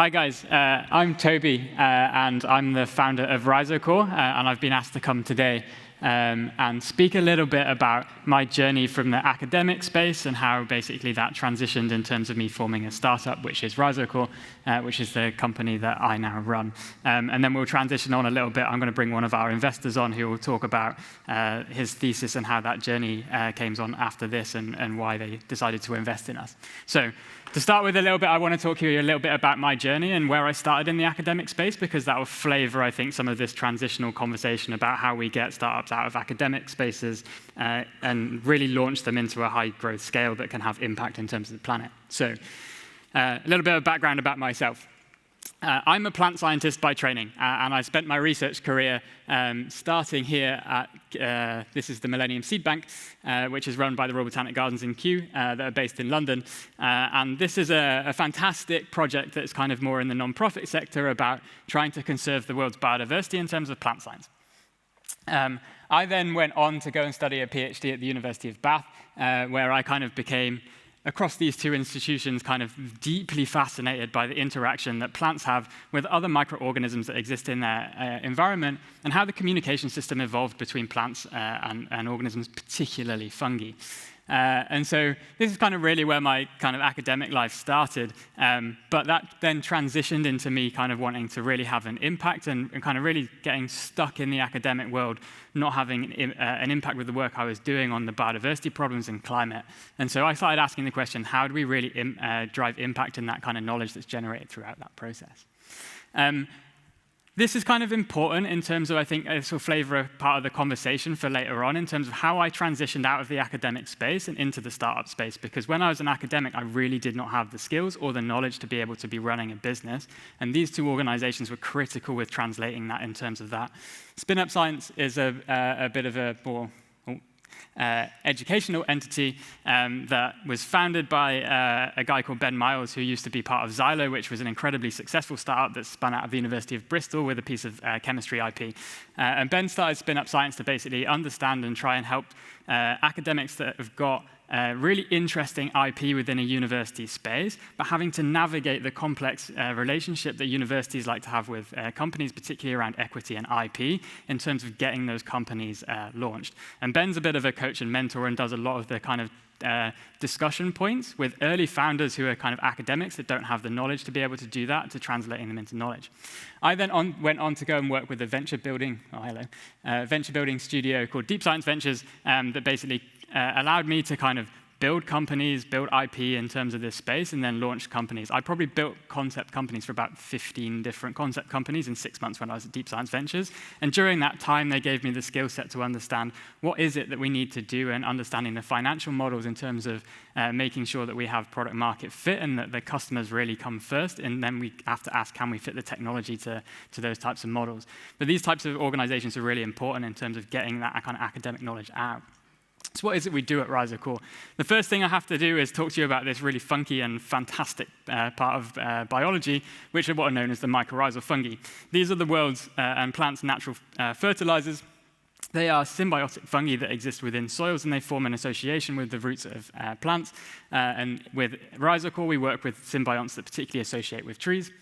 Hi guys, I'm Toby, and I'm the founder of Rhizocore, and I've been asked to come today and speak a little bit about my journey from the academic space and how basically that transitioned in terms of me forming a startup, which is Rhizocore, which is the company that I now run. And then we'll transition on a little bit. I'm going to bring one of our investors on who will talk about his thesis and how that journey came on after this and why they decided to invest in us. So to start with a little bit, I want to talk to you a little bit about my journey and where I started in the academic space, because that will flavor, I think, some of this transitional conversation about how we get startups out of academic spaces and really launch them into a high-growth scale that can have impact in terms of the planet. So a little bit of background about myself. I'm a plant scientist by training, and I spent my research career starting here at, this is the Millennium Seed Bank, which is run by the Royal Botanic Gardens in Kew, that are based in London. And this is a fantastic project that's kind of more in the non-profit sector about trying to conserve the world's biodiversity in terms of plant science. I then went on to go and study a PhD at the University of Bath, where I kind of became, across these two institutions, kind of deeply fascinated by the interaction that plants have with other microorganisms that exist in their environment and how the communication system evolved between plants and organisms, particularly fungi. And so this is kind of really where my kind of academic life started, but that then transitioned into me kind of wanting to really have an impact and kind of really getting stuck in the academic world, not having an impact with the work I was doing on the biodiversity problems and climate. And so I started asking the question, how do we really drive impact in that kind of knowledge that's generated throughout that process? This is kind of important in terms of, I think, this will flavor a part of the conversation for later on in terms of how I transitioned out of the academic space and into the startup space. Because when I was an academic, I really did not have the skills or the knowledge to be able to be running a business. And these two organizations were critical with translating that in terms of that. Spin Up Science is a bit of a more educational entity that was founded by a guy called Ben Miles, who used to be part of Xylo, which was an incredibly successful startup that spun out of the University of Bristol with a piece of chemistry IP. And Ben started Spin Up Science to basically understand and try and help academics that have got really interesting IP within a university space, but having to navigate the complex relationship that universities like to have with companies, particularly around equity and IP, in terms of getting those companies launched. And Ben's a bit of a coach and mentor and does a lot of the kind of discussion points with early founders who are kind of academics that don't have the knowledge to be able to do that, to translating them into knowledge. I then went on to go and work with a venture building studio called Deep Science Ventures that basically allowed me to kind of build companies, build IP in terms of this space, and then launch companies. I probably built concept companies for about 15 different concept companies in 6 months when I was at Deep Science Ventures. And during that time, they gave me the skill set to understand what is it that we need to do and understanding the financial models in terms of making sure that we have product market fit and that the customers really come first. And then we have to ask, can we fit the technology to those types of models? But these types of organizations are really important in terms of getting that kind of academic knowledge out. So what is it we do at Rhizocore? The first thing I have to do is talk to you about this really funky and fantastic part of biology, which are what are known as the mycorrhizal fungi. These are the world's and plants' natural fertilizers. They are symbiotic fungi that exist within soils, and they form an association with the roots of plants. And with Rhizocore, we work with symbionts that particularly associate with trees.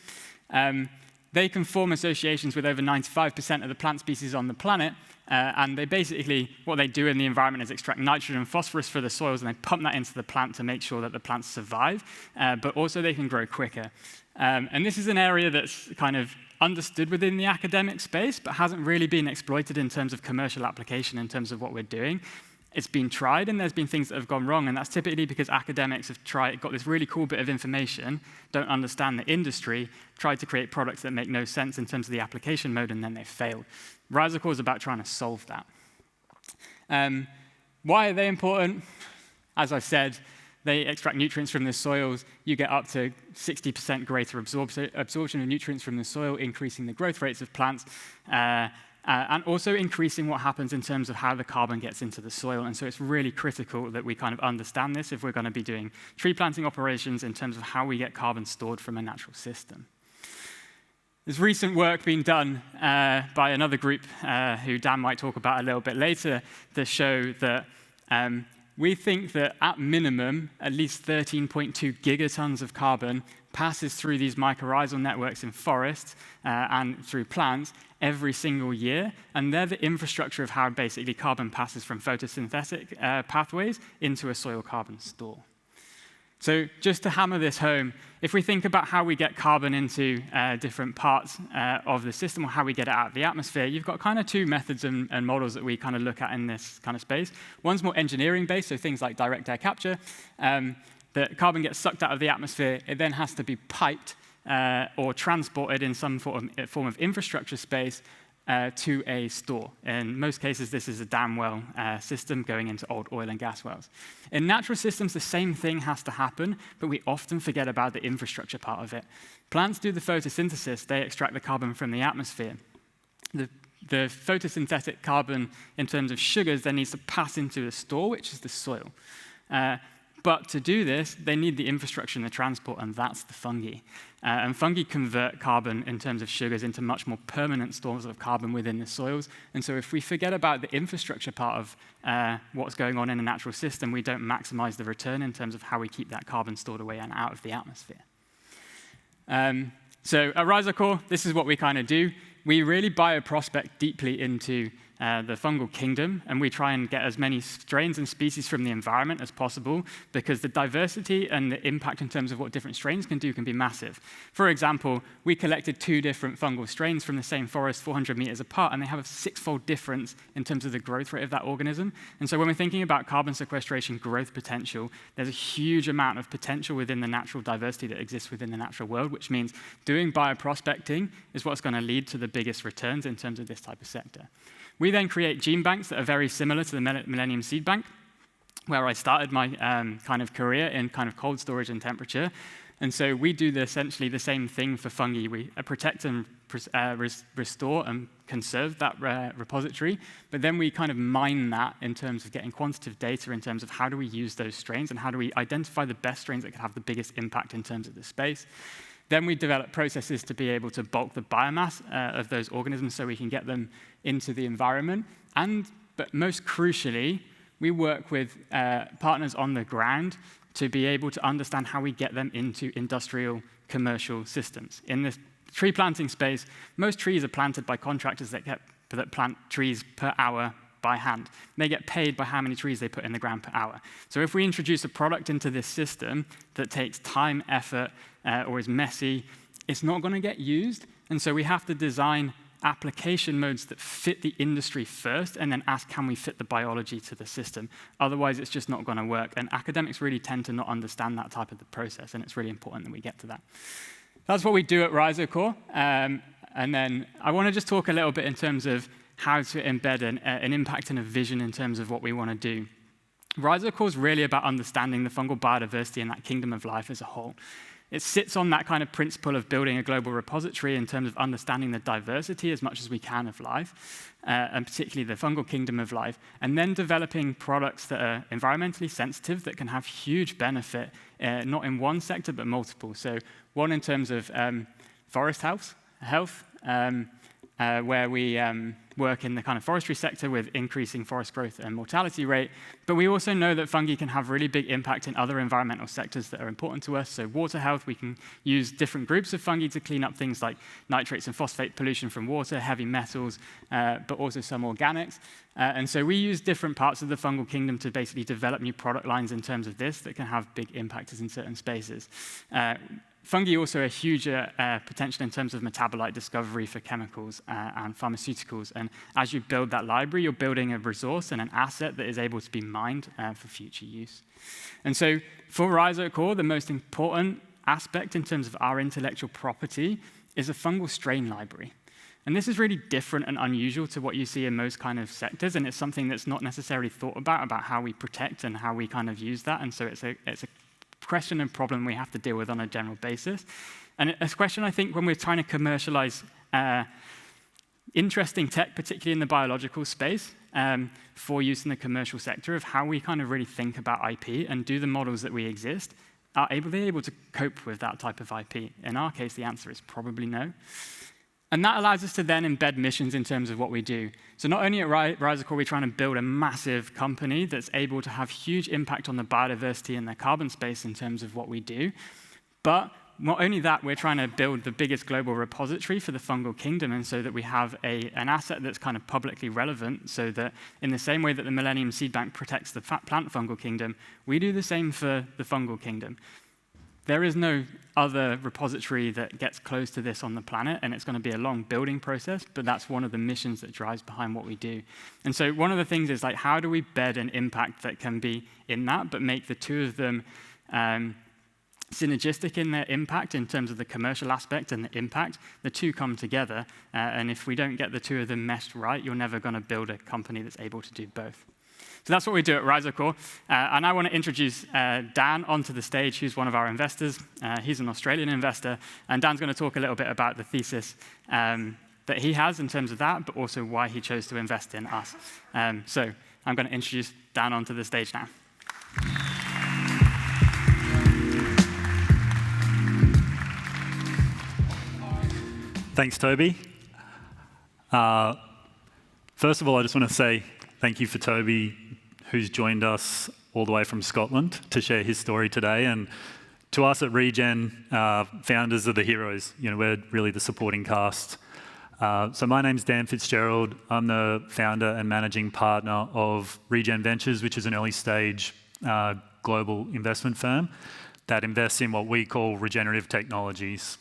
They can form associations with over 95% of the plant species on the planet, and they basically, what they do in the environment is extract nitrogen and phosphorus for the soils, and they pump that into the plant to make sure that the plants survive, but also they can grow quicker. And this is an area that's kind of understood within the academic space, but hasn't really been exploited in terms of commercial application in terms of what we're doing. It's been tried, and there's been things that have gone wrong, and that's typically because academics have got this really cool bit of information, don't understand the industry, tried to create products that make no sense in terms of the application mode, and then they failed. Rhizocore is about trying to solve that. Why are they important? As I said, they extract nutrients from the soils. You get up to 60% greater absorption of nutrients from the soil, increasing the growth rates of plants, and also increasing what happens in terms of how the carbon gets into the soil. And so it's really critical that we kind of understand this if we're going to be doing tree planting operations in terms of how we get carbon stored from a natural system. There's recent work being done by another group who Dan might talk about a little bit later to show that we think that at minimum, at least 13.2 gigatons of carbon passes through these mycorrhizal networks in forests and through plants every single year, and they're the infrastructure of how basically carbon passes from photosynthetic pathways into a soil carbon store. So just to hammer this home, if we think about how we get carbon into different parts of the system, or how we get it out of the atmosphere, you've got kind of two methods and models that we kind of look at in this kind of space. One's more engineering-based, so things like direct air capture. The carbon gets sucked out of the atmosphere. It then has to be piped or transported in some form of infrastructure space to a store. In most cases, this is a dam well system going into old oil and gas wells. In natural systems, the same thing has to happen, but we often forget about the infrastructure part of it. Plants do the photosynthesis. They extract the carbon from the atmosphere. The photosynthetic carbon, in terms of sugars, then needs to pass into a store, which is the soil. But to do this, they need the infrastructure and the transport, and that's the fungi. And fungi convert carbon in terms of sugars into much more permanent stores of carbon within the soils. And so if we forget about the infrastructure part of what's going on in a natural system, we don't maximize the return in terms of how we keep that carbon stored away and out of the atmosphere. So at Rhizocore, this is what we kind of do. We really bioprospect deeply into the fungal kingdom, and we try and get as many strains and species from the environment as possible, because the diversity and the impact in terms of what different strains can do can be massive. For example, we collected 2 different fungal strains from the same forest 400 meters apart, and they have a 6-fold difference in terms of the growth rate of that organism. And so when we're thinking about carbon sequestration growth potential, there's a huge amount of potential within the natural diversity that exists within the natural world, which means doing bioprospecting is what's going to lead to the biggest returns in terms of this type of sector. We then create gene banks that are very similar to the Millennium Seed Bank, where I started my kind of career in kind of cold storage and temperature. And so we do essentially the same thing for fungi. We protect and restore and conserve that repository, but then we kind of mine that in terms of getting quantitative data in terms of how do we use those strains and how do we identify the best strains that could have the biggest impact in terms of the space. Then we develop processes to be able to bulk the biomass of those organisms so we can get them into the environment. But most crucially, we work with partners on the ground to be able to understand how we get them into industrial commercial systems. In this tree planting space, most trees are planted by contractors that plant trees per hour by hand. They get paid by how many trees they put in the ground per hour. So if we introduce a product into this system that takes time, effort, or is messy, it's not going to get used. And so we have to design application modes that fit the industry first, and then ask, can we fit the biology to the system? Otherwise, it's just not going to work. And academics really tend to not understand that type of the process, and it's really important that we get to that. That's what we do at Rhizocore. And then I want to just talk a little bit in terms of how to embed an impact and a vision in terms of what we want to do. Rhizocore is really about understanding the fungal biodiversity and that kingdom of life as a whole. It sits on that kind of principle of building a global repository in terms of understanding the diversity as much as we can of life, and particularly the fungal kingdom of life, and then developing products that are environmentally sensitive that can have huge benefit, not in one sector, but multiple. So one in terms of forest health, where we work in the kind of forestry sector with increasing forest growth and mortality rate. But we also know that fungi can have really big impact in other environmental sectors that are important to us. So water health, we can use different groups of fungi to clean up things like nitrates and phosphate pollution from water, heavy metals, but also some organics. And so we use different parts of the fungal kingdom to basically develop new product lines in terms of this that can have big impacts in certain spaces. Fungi also a huge potential in terms of metabolite discovery for chemicals and pharmaceuticals. And as you build that library, you're building a resource and an asset that is able to be mined for future use. And so for Rhizocore, the most important aspect in terms of our intellectual property is a fungal strain library. And this is really different and unusual to what you see in most kind of sectors, and it's something that's not necessarily thought about how we protect and how we kind of use that. And so it's a question and problem we have to deal with on a general basis. And it's a question, I think, when we're trying to commercialize interesting tech, particularly in the biological space, for use in the commercial sector, of how we kind of really think about IP and do the models that we exist, are they able to cope with that type of IP? In our case, the answer is probably no. And that allows us to then embed missions in terms of what we do. So not only at Rhizocore are we trying to build a massive company that's able to have huge impact on the biodiversity and the carbon space in terms of what we do, but not only that, we're trying to build the biggest global repository for the fungal kingdom, and so that we have an asset that's kind of publicly relevant, so that in the same way that the Millennium Seed Bank protects the plant fungal kingdom, we do the same for the fungal kingdom. There is no other repository that gets close to this on the planet, and it's going to be a long building process, but that's one of the missions that drives behind what we do. And so one of the things is, like, how do we bed an impact that can be in that, but make the two of them synergistic in their impact in terms of the commercial aspect and the impact? The two come together, and if we don't get the two of them meshed right, you're never going to build a company that's able to do both. So that's what we do at Rhizocore. And I want to introduce Dan onto the stage, who's one of our investors. He's an Australian investor, and Dan's going to talk a little bit about the thesis that he has in terms of that, but also why he chose to invest in us. So I'm going to introduce Dan onto the stage now. Thanks, Toby. First of all, I just want to say thank you for Toby, who's joined us all the way from Scotland to share his story today. And to us at Regen, founders are the heroes. You know, we're really the supporting cast. So my name's Dan Fitzgerald. I'm the founder and managing partner of Regen Ventures, which is an early stage global investment firm that invests in what we call regenerative technologies.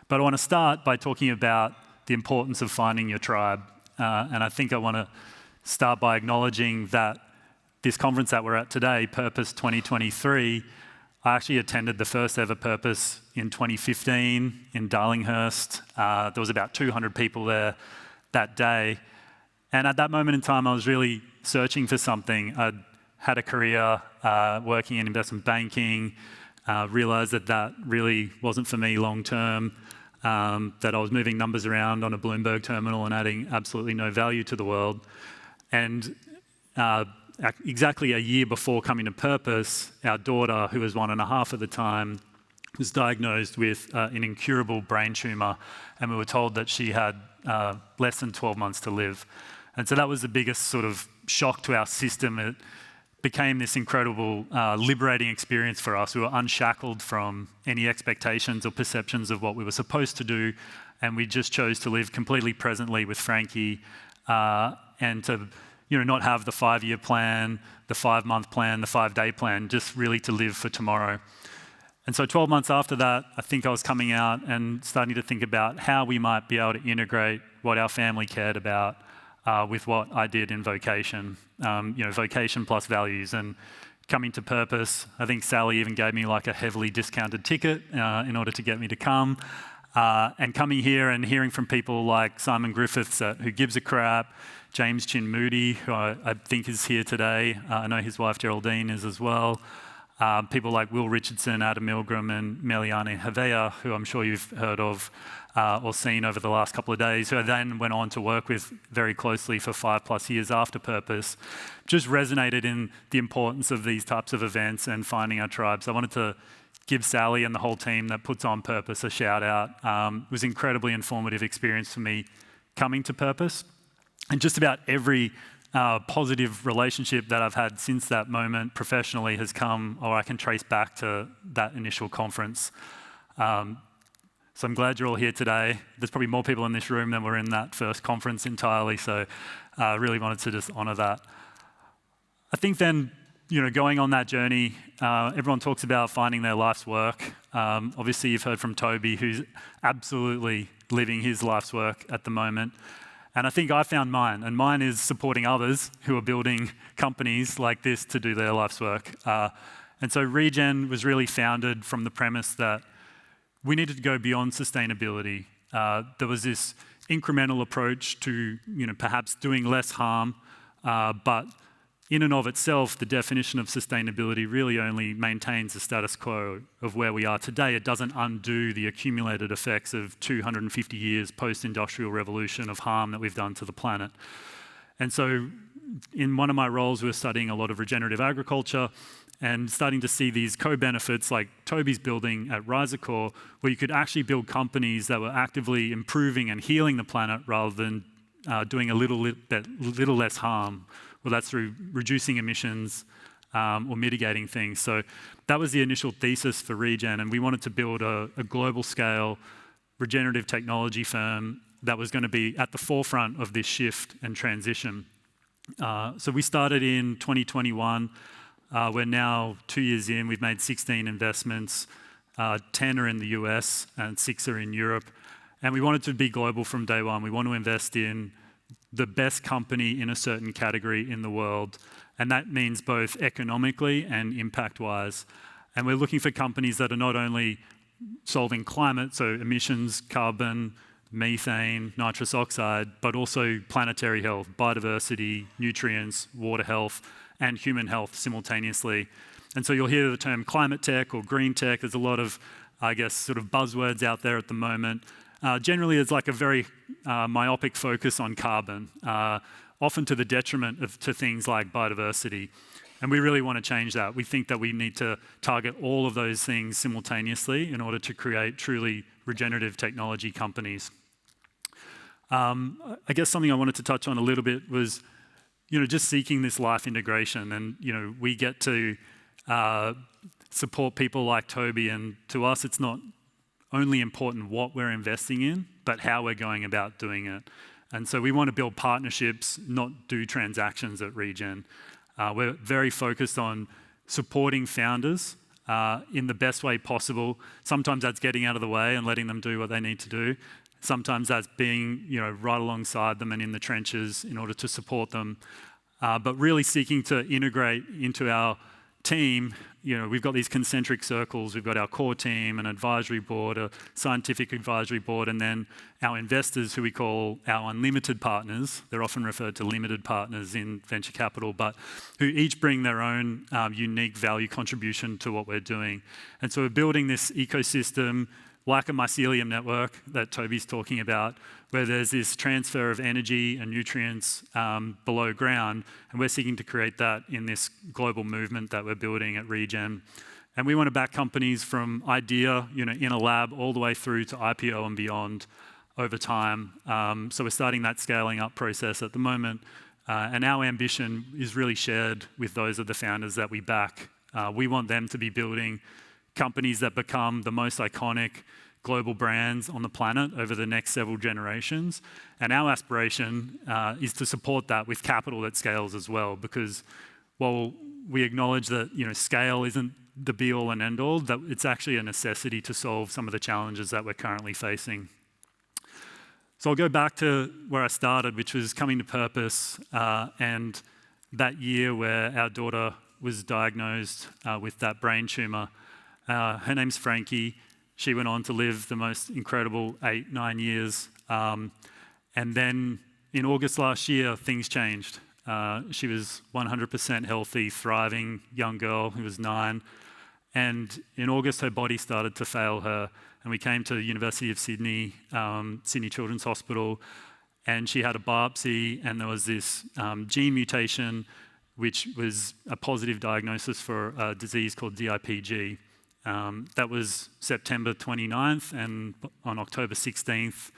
But I want to start by talking about the importance of finding your tribe. And I think I want to start by acknowledging that this conference that we're at today, Purpose 2023, I actually attended the first ever Purpose in 2015 in Darlinghurst. There was about 200 people there that day. And at that moment in time, I was really searching for something. I'd had a career working in investment banking, realized that that really wasn't for me long term. That I was moving numbers around on a Bloomberg terminal and adding absolutely no value to the world. And exactly a year before coming to Purpose, our daughter, who was 1.5 at the time, was diagnosed with an incurable brain tumor, and we were told that she had less than 12 months to live. And so that was the biggest sort of shock to our system. It became this incredible liberating experience for us. We were unshackled from any expectations or perceptions of what we were supposed to do, and we just chose to live completely presently with Frankie, and to not have the 5-year plan, the 5-month plan, the 5-day plan, just really to live for tomorrow. And so 12 months after that, I think I was coming out and starting to think about how we might be able to integrate what our family cared about with what I did in vocation, vocation plus values. And coming to Purpose, I think Sally even gave me like a heavily discounted ticket in order to get me to come. And coming here and hearing from people like Simon Griffiths, Who Gives a Crap, James Chin Moody, who I think is here today. I know his wife Geraldine is as well. People like Will Richardson, Adam Milgram, and Meliane Havea, who I'm sure you've heard of or seen over the last couple of days, who I then went on to work with very closely for 5+ years after Purpose, just resonated in the importance of these types of events and finding our tribes. I wanted to give Sally and the whole team that puts on Purpose a shout out. It was an incredibly informative experience for me coming to Purpose. And just about every positive relationship that I've had since that moment professionally has come, or I can trace back to that initial conference. So I'm glad you're all here today. There's probably more people in this room than were in that first conference entirely, so I really wanted to just honour that. I think then, going on that journey, everyone talks about finding their life's work. Obviously, you've heard from Toby, who's absolutely living his life's work at the moment. And I think I found mine, and mine is supporting others who are building companies like this to do their life's work. And so Regen was really founded from the premise that we needed to go beyond sustainability. There was this incremental approach to, perhaps doing less harm, but in and of itself, the definition of sustainability really only maintains the status quo of where we are today. It doesn't undo the accumulated effects of 250 years post-industrial revolution of harm that we've done to the planet. And so in one of my roles, we were studying a lot of regenerative agriculture and starting to see these co-benefits like Toby's building at Rhizocore, where you could actually build companies that were actively improving and healing the planet rather than doing a little less harm. Well, that's through reducing emissions, or mitigating things. So that was the initial thesis for Regen, and we wanted to build a global scale regenerative technology firm that was going to be at the forefront of this shift and transition. So we started in 2021. We're now 2 years in. We've made 16 investments. 10 are in the US and 6 are in Europe. And we wanted to be global from day one. We want to invest in the best company in a certain category in the world. And that means both economically and impact-wise. And we're looking for companies that are not only solving climate, so emissions, carbon, methane, nitrous oxide, but also planetary health, biodiversity, nutrients, water health, and human health simultaneously. And so you'll hear the term climate tech or green tech. There's a lot of, I guess, sort of buzzwords out there at the moment. Generally, it's like a very myopic focus on carbon, often to the detriment to things like biodiversity. And we really want to change that. We think that we need to target all of those things simultaneously in order to create truly regenerative technology companies. I guess something I wanted to touch on a little bit was, just seeking this life integration. And, we get to support people like Toby, and to us, it's not only important what we're investing in, but how we're going about doing it. And so we want to build partnerships, not do transactions at Regen. We're very focused on supporting founders in the best way possible. Sometimes that's getting out of the way and letting them do what they need to do. Sometimes that's being, right alongside them and in the trenches in order to support them. But really seeking to integrate into our team. We've got these concentric circles. We've got our core team, an advisory board, a scientific advisory board, and then our investors, who we call our unlimited partners. They're often referred to limited partners in venture capital, but who each bring their own unique value contribution to what we're doing. And so we're building this ecosystem like a mycelium network that Toby's talking about, where there's this transfer of energy and nutrients below ground, and we're seeking to create that in this global movement that we're building at Regen. And we want to back companies from idea, in a lab, all the way through to IPO and beyond over time. So we're starting that scaling up process at the moment, and our ambition is really shared with those of the founders that we back. We want them to be building companies that become the most iconic global brands on the planet over the next several generations. And our aspiration is to support that with capital that scales as well, because while we acknowledge that scale isn't the be-all and end-all, that it's actually a necessity to solve some of the challenges that we're currently facing. So I'll go back to where I started, which was coming to Purpose, and that year where our daughter was diagnosed with that brain tumor. Her name's Frankie. She went on to live the most incredible 8-9 years. And then in August last year, things changed. She was 100% healthy, thriving young girl who was 9. And in August, her body started to fail her. And we came to the University of Sydney, Sydney Children's Hospital, and she had a biopsy, and there was this gene mutation, which was a positive diagnosis for a disease called DIPG. That was September 29th, and on October 16th,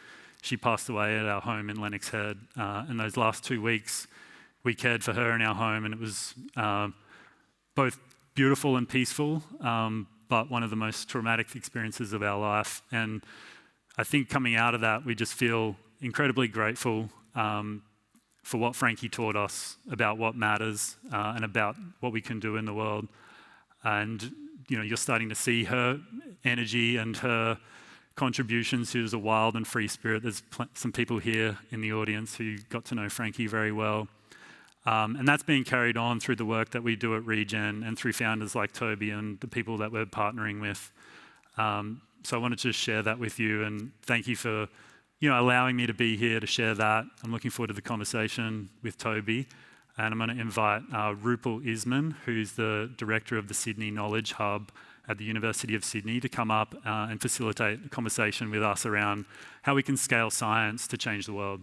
she passed away at our home in Lennox Head. And those last 2 weeks, we cared for her in our home, and it was both beautiful and peaceful, but one of the most traumatic experiences of our life. And I think coming out of that, we just feel incredibly grateful for what Frankie taught us about what matters and about what we can do in the world. And you're starting to see her energy and her contributions. She was a wild and free spirit. There's some people here in the audience who got to know Frankie very well. And that's being carried on through the work that we do at Regen and through founders like Toby and the people that we're partnering with. So I wanted to share that with you, and thank you for allowing me to be here to share that. I'm looking forward to the conversation with Toby. And I'm going to invite Rupal Isman, who's the director of the Sydney Knowledge Hub at the University of Sydney, to come up and facilitate a conversation with us around how we can scale science to change the world.